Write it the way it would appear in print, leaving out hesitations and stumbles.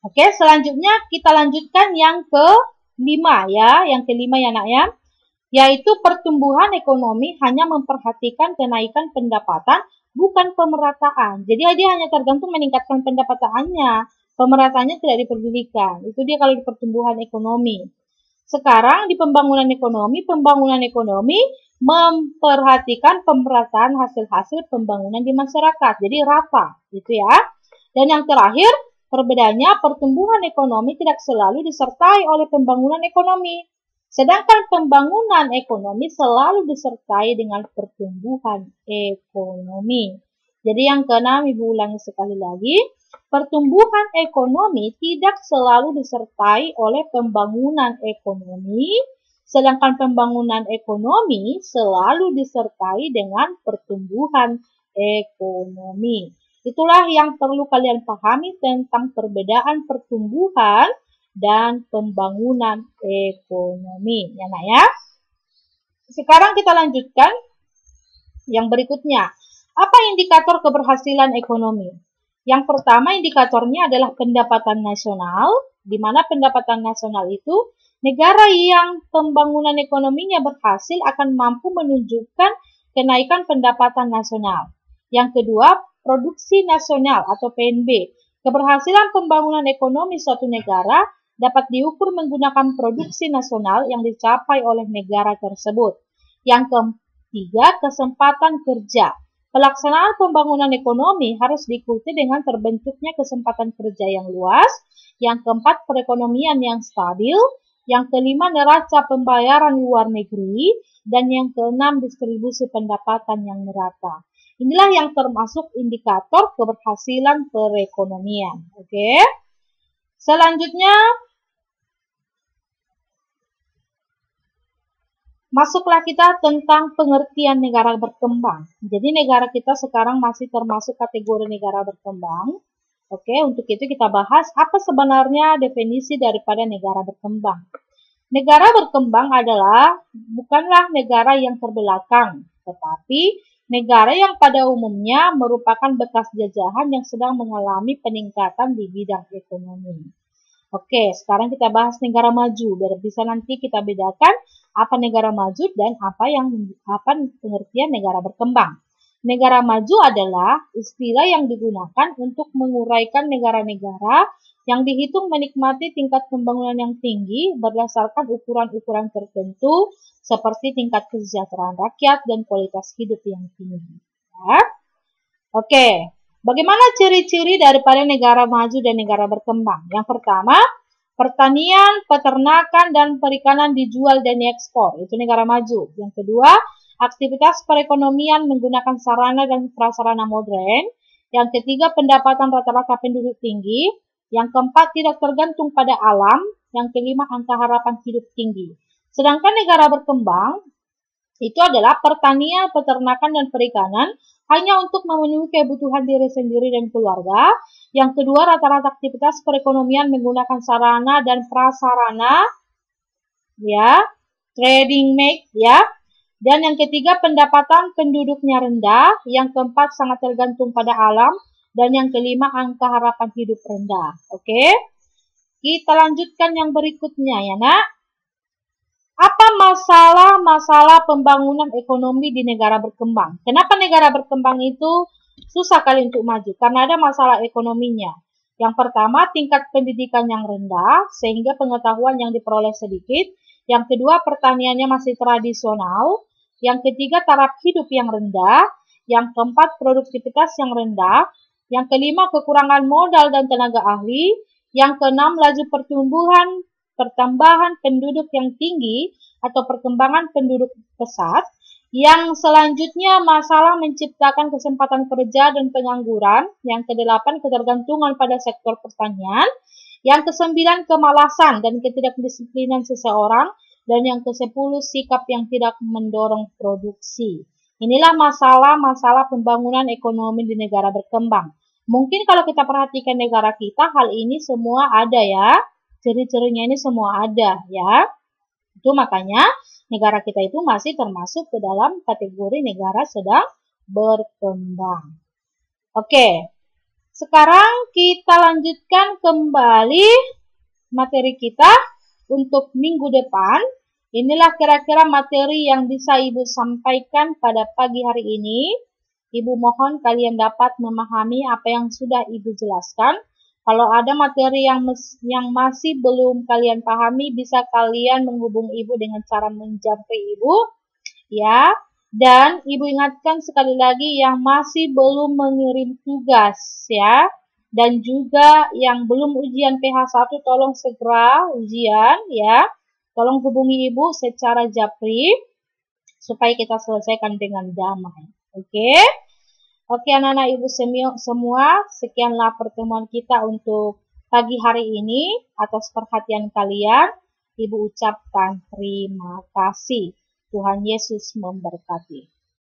Oke, selanjutnya kita lanjutkan yang kelima ya, nak ya, yaitu pertumbuhan ekonomi hanya memperhatikan kenaikan pendapatan, bukan pemerataan. Jadi dia hanya tergantung meningkatkan pendapatannya, pemerataannya tidak diperdulikan. Itu dia kalau di pertumbuhan ekonomi. Sekarang di pembangunan ekonomi memperhatikan pemerataan hasil-hasil pembangunan di masyarakat. Jadi rata, gitu ya. Dan yang terakhir, perbedaannya pertumbuhan ekonomi tidak selalu disertai oleh pembangunan ekonomi. Sedangkan pembangunan ekonomi selalu disertai dengan pertumbuhan ekonomi. Jadi yang keenam, Ibu ulangi sekali lagi. Pertumbuhan ekonomi tidak selalu disertai oleh pembangunan ekonomi, sedangkan pembangunan ekonomi selalu disertai dengan pertumbuhan ekonomi. Itulah yang perlu kalian pahami tentang perbedaan pertumbuhan dan pembangunan ekonomi. Ya, nak ya. Sekarang kita lanjutkan yang berikutnya. Apa indikator keberhasilan ekonomi? Yang pertama indikatornya adalah pendapatan nasional, di mana pendapatan nasional itu negara yang pembangunan ekonominya berhasil akan mampu menunjukkan kenaikan pendapatan nasional. Yang kedua, produksi nasional atau PNB. Keberhasilan pembangunan ekonomi suatu negara dapat diukur menggunakan produksi nasional yang dicapai oleh negara tersebut. Yang ketiga, kesempatan kerja. Pelaksanaan pembangunan ekonomi harus diikuti dengan terbentuknya kesempatan kerja yang luas. Yang keempat, perekonomian yang stabil. Yang kelima, neraca pembayaran luar negeri. Dan yang keenam, distribusi pendapatan yang merata. Inilah yang termasuk indikator keberhasilan perekonomian. Oke. Selanjutnya, masuklah kita tentang pengertian negara berkembang. Jadi negara kita sekarang masih termasuk kategori negara berkembang. Oke, untuk itu kita bahas apa sebenarnya definisi daripada negara berkembang. Negara berkembang adalah bukanlah negara yang terbelakang, tetapi negara yang pada umumnya merupakan bekas jajahan yang sedang mengalami peningkatan di bidang ekonomi. Oke, sekarang kita bahas negara maju, biar bisa nanti kita bedakan apa negara maju dan apa pengertian negara berkembang. Negara maju adalah istilah yang digunakan untuk menguraikan negara-negara yang dihitung menikmati tingkat pembangunan yang tinggi berdasarkan ukuran-ukuran tertentu seperti tingkat kesejahteraan rakyat dan kualitas hidup yang tinggi. Ya. Oke, bagaimana ciri-ciri daripada negara maju dan negara berkembang? Yang pertama, pertanian, peternakan, dan perikanan dijual dan diekspor. Itu negara maju. Yang kedua, aktivitas perekonomian menggunakan sarana dan prasarana modern. Yang ketiga, pendapatan rata-rata penduduk tinggi. Yang keempat, tidak tergantung pada alam. Yang kelima, angka harapan hidup tinggi. Sedangkan negara berkembang itu adalah pertanian, peternakan, dan perikanan hanya untuk memenuhi kebutuhan diri sendiri dan keluarga. Yang kedua, rata-rata aktivitas perekonomian menggunakan sarana dan prasarana, ya, trading make, ya. Dan yang ketiga, pendapatan penduduknya rendah. Yang keempat, sangat tergantung pada alam. Dan yang kelima, angka harapan hidup rendah. Oke, kita lanjutkan yang berikutnya ya, nak. Apa masalah pembangunan ekonomi di negara berkembang? Kenapa negara berkembang itu susah kali untuk maju? Karena ada masalah ekonominya. Yang pertama, tingkat pendidikan yang rendah, sehingga pengetahuan yang diperoleh sedikit. Yang kedua, pertaniannya masih tradisional. Yang ketiga, taraf hidup yang rendah. Yang keempat, produktivitas yang rendah. Yang kelima, kekurangan modal dan tenaga ahli. Yang keenam, laju pertambahan penduduk yang tinggi atau perkembangan penduduk pesat. Yang selanjutnya, masalah menciptakan kesempatan kerja dan pengangguran. Yang kedelapan, ketergantungan pada sektor pertanian. Yang kesembilan, kemalasan dan ketidakdisiplinan seseorang. Dan yang kesepuluh, sikap yang tidak mendorong produksi. Inilah masalah-masalah pembangunan ekonomi di negara berkembang. Mungkin kalau kita perhatikan negara kita, hal ini semua ada ya. Ciri-cirinya ini semua ada ya. Itu makanya negara kita itu masih termasuk ke dalam kategori negara sedang berkembang. Oke. Sekarang kita lanjutkan kembali materi kita untuk minggu depan. Inilah kira-kira materi yang bisa Ibu sampaikan pada pagi hari ini. Ibu mohon kalian dapat memahami apa yang sudah Ibu jelaskan. Kalau ada materi yang masih belum kalian pahami, bisa kalian menghubungi Ibu dengan cara menjampi Ibu, ya. Dan Ibu ingatkan sekali lagi yang masih belum mengirim tugas, ya. Dan juga yang belum ujian PH1, tolong segera ujian, ya. Tolong hubungi Ibu secara japri supaya kita selesaikan dengan damai. Oke? Oke anak-anak Ibu semua, sekianlah pertemuan kita untuk pagi hari ini. Atas perhatian kalian, Ibu ucapkan terima kasih. Tuhan Yesus memberkati.